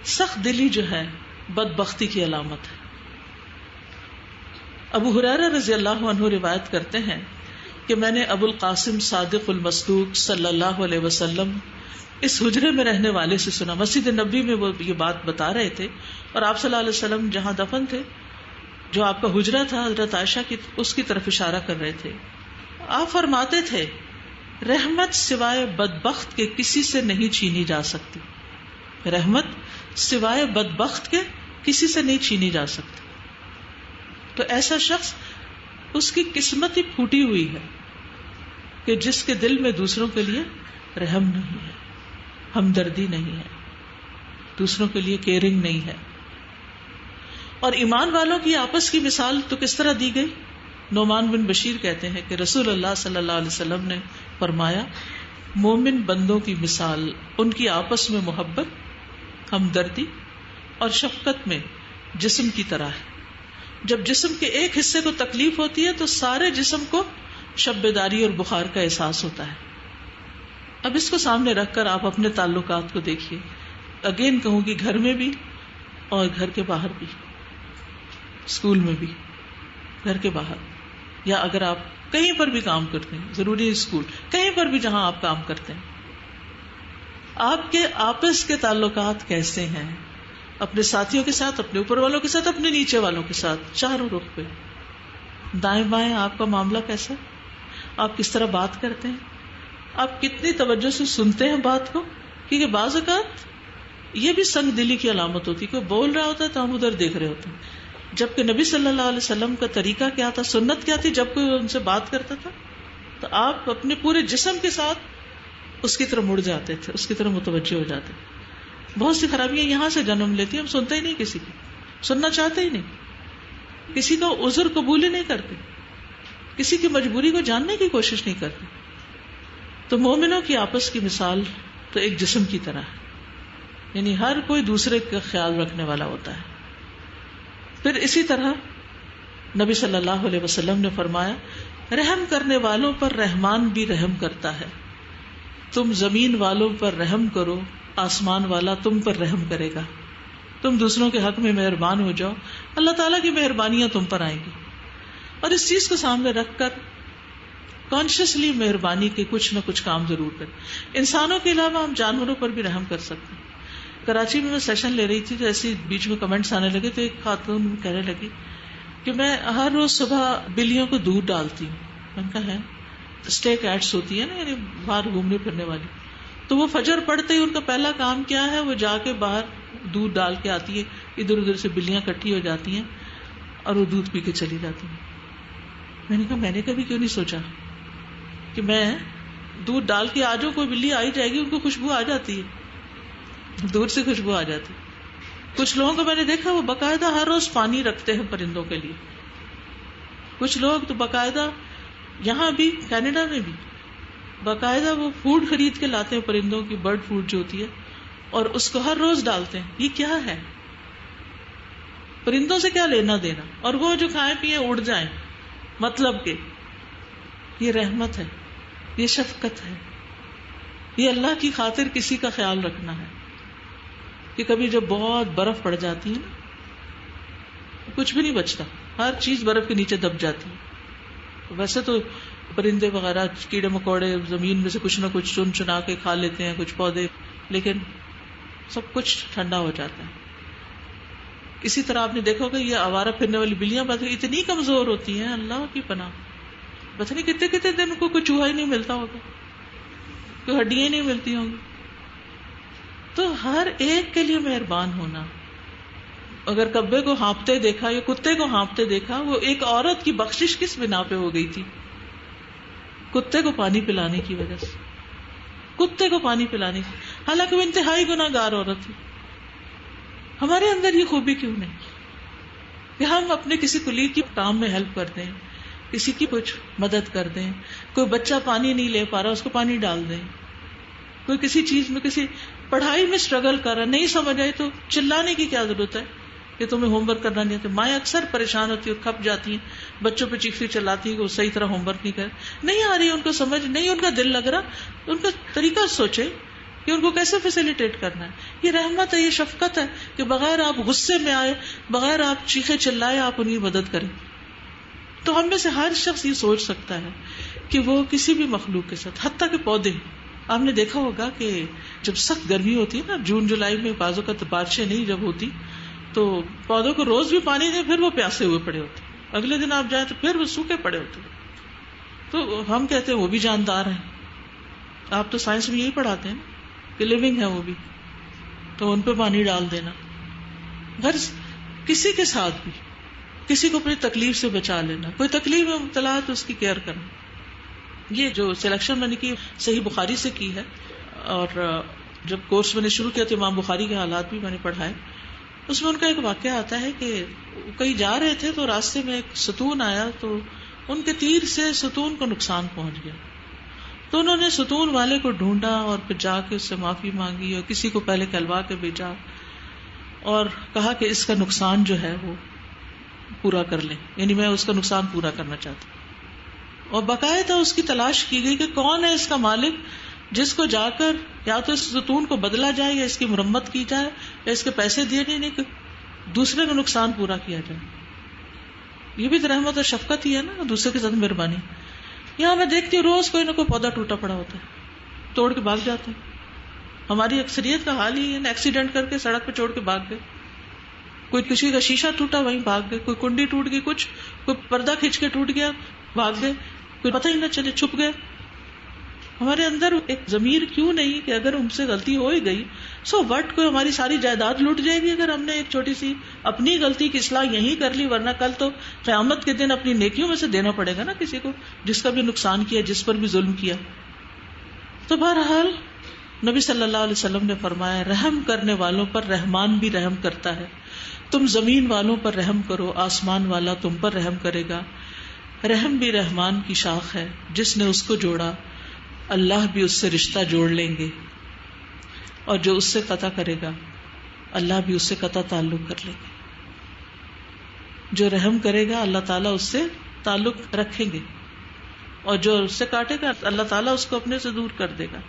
سخت دلی جو ہے بدبختی کی علامت ہے. ابو ہریرہ رضی اللہ عنہ روایت کرتے ہیں کہ میں نے ابو القاسم صادق المصدوق صلی اللہ علیہ وسلم اس حجرے میں رہنے والے سے سنا. مسجد نبوی میں وہ یہ بات بتا رہے تھے اور آپ صلی اللہ علیہ وسلم جہاں دفن تھے، جو آپ کا حجرہ تھا حضرت عائشہ کی، اس کی طرف اشارہ کر رہے تھے. آپ فرماتے تھے رحمت سوائے بدبخت کے کسی سے نہیں چھینی جا سکتی. رحمت سوائے بدبخت کے کسی سے نہیں چھینی جا سکتی. تو ایسا شخص، اس کی قسمت ہی پھوٹی ہوئی ہے کہ جس کے دل میں دوسروں کے لیے رحم نہیں ہے، ہمدردی نہیں ہے، دوسروں کے لیے کیئرنگ نہیں ہے. اور ایمان والوں کی آپس کی مثال تو کس طرح دی گئی؟ نعمان بن بشیر کہتے ہیں کہ رسول اللہ صلی اللہ علیہ وسلم نے فرمایا مومن بندوں کی مثال ان کی آپس میں محبت، ہمدردی اور شفقت میں جسم کی طرح ہے. جب جسم کے ایک حصے کو تکلیف ہوتی ہے تو سارے جسم کو شبیداری اور بخار کا احساس ہوتا ہے. اب اس کو سامنے رکھ کر آپ اپنے تعلقات کو دیکھیے. اگین کہوں گی، گھر میں بھی اور گھر کے باہر بھی، اسکول میں بھی، گھر کے باہر، یا اگر آپ کہیں پر بھی کام کرتے ہیں، ضروری اسکول، کہیں پر بھی جہاں آپ کام کرتے ہیں، آپ کے آپس کے تعلقات کیسے ہیں؟ اپنے ساتھیوں کے ساتھ، اپنے اوپر والوں کے ساتھ، اپنے نیچے والوں کے ساتھ، چاروں رخ پہ، دائیں بائیں آپ کا معاملہ کیسا؟ آپ کس طرح بات کرتے ہیں؟ آپ کتنی توجہ سے سنتے ہیں بات کو؟ کیونکہ بعض اوقات یہ بھی سنگ دلی کی علامت ہوتی ہے. کوئی بول رہا ہوتا ہے تو ہم ادھر دیکھ رہے ہوتے ہیں. جبکہ نبی صلی اللہ علیہ وسلم کا طریقہ کیا تھا، سنت کیا تھی؟ جب کوئی ان سے بات کرتا تھا تو آپ اپنے پورے جسم کے ساتھ اس کی طرف مڑ جاتے تھے، اس کی طرف متوجہ ہو جاتے تھے. بہت سی خرابیاں یہاں سے جنم لیتی ہیں، ہم سنتے ہی نہیں، کسی کی سننا چاہتے ہی نہیں، کسی کو عذر قبول ہی نہیں کرتے، کسی کی مجبوری کو جاننے کی کوشش نہیں کرتے. تو مومنوں کی آپس کی مثال تو ایک جسم کی طرح ہے، یعنی ہر کوئی دوسرے کا خیال رکھنے والا ہوتا ہے. پھر اسی طرح نبی صلی اللہ علیہ وسلم نے فرمایا رحم کرنے والوں پر رحمان بھی رحم کرتا ہے. تم زمین والوں پر رحم کرو، آسمان والا تم پر رحم کرے گا. تم دوسروں کے حق میں مہربان ہو جاؤ، اللہ تعالیٰ کی مہربانیاں تم پر آئیں گی. اور اس چیز کو سامنے رکھ کر کانشیسلی مہربانی کے کچھ نہ کچھ کام ضرور کریں. انسانوں کے علاوہ ہم جانوروں پر بھی رحم کر سکتے ہیں. کراچی میں سیشن لے رہی تھی تو ایسے بیچ میں کمنٹس آنے لگے تو ایک خاتون کہنے لگی کہ میں ہر روز صبح بلیوں کو دودھ ڈالتی ہوں. میں نے کہا ہے اسٹے کیٹس ہوتی ہے نا، یعنی باہر گھومنے پھرنے والی، تو وہ فجر پڑتے ہی ان کا پہلا کام کیا ہے؟ وہ جا کے باہر دودھ ڈال کے آتی ہے. ادھر ادھر سے بلیاں اکٹھی ہو جاتی ہیں اور وہ دودھ پی کے چلی جاتی ہیں. میں نے کہا میں نے کبھی کیوں نہیں سوچا کہ میں دودھ ڈال کے آ جاؤں، کوئی بلی آئی جائے گی، ان کو خوشبو آ جاتی ہے، دور سے خوشبو آ جاتی. کچھ لوگوں کو میں نے دیکھا وہ باقاعدہ ہر روز پانی رکھتے ہیں پرندوں کے لیے. کچھ لوگ تو باقاعدہ، یہاں بھی کینیڈا میں بھی باقاعدہ وہ فوڈ خرید کے لاتے ہیں، پرندوں کی برڈ فوڈ جو ہوتی ہے، اور اس کو ہر روز ڈالتے ہیں. یہ کیا ہے؟ پرندوں سے کیا لینا دینا؟ اور وہ جو کھائیں پیئیں اڑ جائیں، مطلب کہ یہ رحمت ہے، یہ شفقت ہے، یہ اللہ کی خاطر کسی کا خیال رکھنا ہے. کہ کبھی جب بہت برف پڑ جاتی ہے نا، کچھ بھی نہیں بچتا، ہر چیز برف کے نیچے دب جاتی ہے. ویسے تو پرندے وغیرہ، کیڑے مکوڑے زمین میں سے کچھ نہ کچھ چن چنا کے کھا لیتے ہیں، کچھ پودے، لیکن سب کچھ ٹھنڈا ہو جاتا ہے. اسی طرح آپ نے دیکھا ہوگا یہ آوارہ پھرنے والی بلیاں اتنی کمزور ہوتی ہیں، اللہ کی پناہ، پتہ نہیں کتنے کتنے دن کو کوئی چوہا ہی نہیں ملتا ہوگا، کوئی ہڈیاں ہی نہیں ملتی ہوں گی. تو ہر ایک کے لیے مہربان ہونا. اگر کبے کو ہانپتے دیکھا یا کتے کو ہانپتے دیکھا، وہ ایک عورت کی بخشش کس بنا پہ ہو گئی تھی؟ کتے کو پانی پلانے کی وجہ سے، کتے کو پانی پلانے کی، حالانکہ وہ انتہائی گناہ گار عورت تھی. ہمارے اندر یہ خوبی کیوں نہیں کہ ہم اپنے کسی کلیگ کی کام میں ہیلپ کر دیں، کسی کی کچھ مدد کر دیں. کوئی بچہ پانی نہیں لے پا رہا، اس کو پانی ڈال دیں. کوئی کسی چیز میں، کسی پڑھائی میں اسٹرگل کر رہا، نہیں سمجھ آئی تو چلانے کی کیا ضرورت ہے کہ تمہیں ہوم ورک کرنا نہیں آتا. مائیں اکثر پریشان ہوتی اور کھپ جاتی ہیں، بچوں پہ چیختی چلاتی ہیں کہ وہ صحیح طرح ہوم ورک نہیں کر، نہیں آ رہی ان کو سمجھ، نہیں ان کا دل لگ رہا. ان کا طریقہ سوچے کہ ان کو کیسے فیسیلیٹیٹ کرنا ہے. یہ رحمت ہے، یہ شفقت ہے کہ بغیر آپ غصے میں آئے، بغیر آپ چیخے چلائے، آپ ان کی مدد کریں. تو ہم میں سے ہر شخص یہ سوچ سکتا ہے کہ وہ کسی بھی مخلوق کے ساتھ، حتیٰ کہ پودے، آپ نے دیکھا ہوگا کہ جب سخت گرمی ہوتی ہے نا، جون جولائی میں بازو کا بارشیں نہیں جب ہوتی، تو پودوں کو روز بھی پانی دیں پھر وہ پیاسے ہوئے پڑے ہوتے، اگلے دن آپ جائیں تو پھر وہ سوکھے پڑے ہوتے. تو ہم کہتے ہیں وہ بھی جاندار ہیں. آپ تو سائنس میں یہی پڑھاتے ہیں کہ لیونگ ہے وہ بھی، تو ان پہ پانی ڈال دینا. غرض کسی کے ساتھ بھی، کسی کو اپنی تکلیف سے بچا لینا، کوئی تکلیف میں مبتلا ہے تو اس کی کیئر کرنا. یہ جو سلیکشن میں نے کی صحیح بخاری سے کی ہے، اور جب کورس میں نے شروع کیا تو امام بخاری کے حالات بھی میں نے پڑھائے. اس میں ان کا ایک واقعہ آتا ہے کہ کہیں جا رہے تھے تو راستے میں ایک ستون آیا، تو ان کے تیر سے ستون کو نقصان پہنچ گیا. تو انہوں نے ستون والے کو ڈھونڈا اور پھر جا کے اس سے معافی مانگی اور کسی کو پہلے کہلوا کے بھیجا اور کہا کہ اس کا نقصان جو ہے وہ پورا کر لیں، یعنی میں اس کا نقصان پورا کرنا چاہتا ہوں. اور باقاعدہ اس کی تلاش کی گئی کہ کون ہے اس کا مالک جس کو جا کر یا تو اس ستون کو بدلا جائے یا اس کی مرمت کی جائے یا اس کے پیسے دیے نہیں کہ دوسرے کا نقصان پورا کیا جائے. یہ بھی تو رحمت اور شفقت ہی ہے نا، دوسرے کے ساتھ مہربانی. یہاں میں دیکھتی ہوں روز کوئی نہ کوئی پودا ٹوٹا پڑا ہوتا ہے، توڑ کے بھاگ جاتے ہیں. ہماری اکثریت کا حال ہی ہے نا، ایکسیڈنٹ کر کے سڑک پہ چھوڑ کے بھاگ گئے. کوئی کسی کا شیشہ ٹوٹا وہیں بھاگ گئے، کوئی کنڈی ٹوٹ گئی، کچھ کوئی پردہ کھینچ کے ٹوٹ گیا بھاگ گئے، کوئی پتہ ہی نہ چلے چھپ گئے. ہمارے اندر ایک ضمیر کیوں نہیں کہ اگر ہم سے غلطی ہو ہی گئی سو وٹ، کوئی ہماری ساری جائیداد لوٹ جائے گی اگر ہم نے ایک چھوٹی سی اپنی غلطی کی اصلاح یہیں کر لی، ورنہ کل تو قیامت کے دن اپنی نیکیوں میں سے دینا پڑے گا نا کسی کو جس کا بھی نقصان کیا، جس پر بھی ظلم کیا. تو بہرحال نبی صلی اللہ علیہ وسلم نے فرمایا رحم کرنے والوں پر رحمان بھی رحم کرتا ہے. تم زمین والوں پر رحم کرو، آسمان والا تم پر رحم کرے گا. رحم بھی رحمان کی شاخ ہے، جس نے اس کو جوڑا اللہ بھی اس سے رشتہ جوڑ لیں گے، اور جو اس سے قطع کرے گا اللہ بھی اس سے قطع تعلق کر لیں گے. جو رحم کرے گا اللہ تعالیٰ اس سے تعلق رکھیں گے، اور جو اس سے کاٹے گا اللہ تعالیٰ اس کو اپنے سے دور کر دے گا.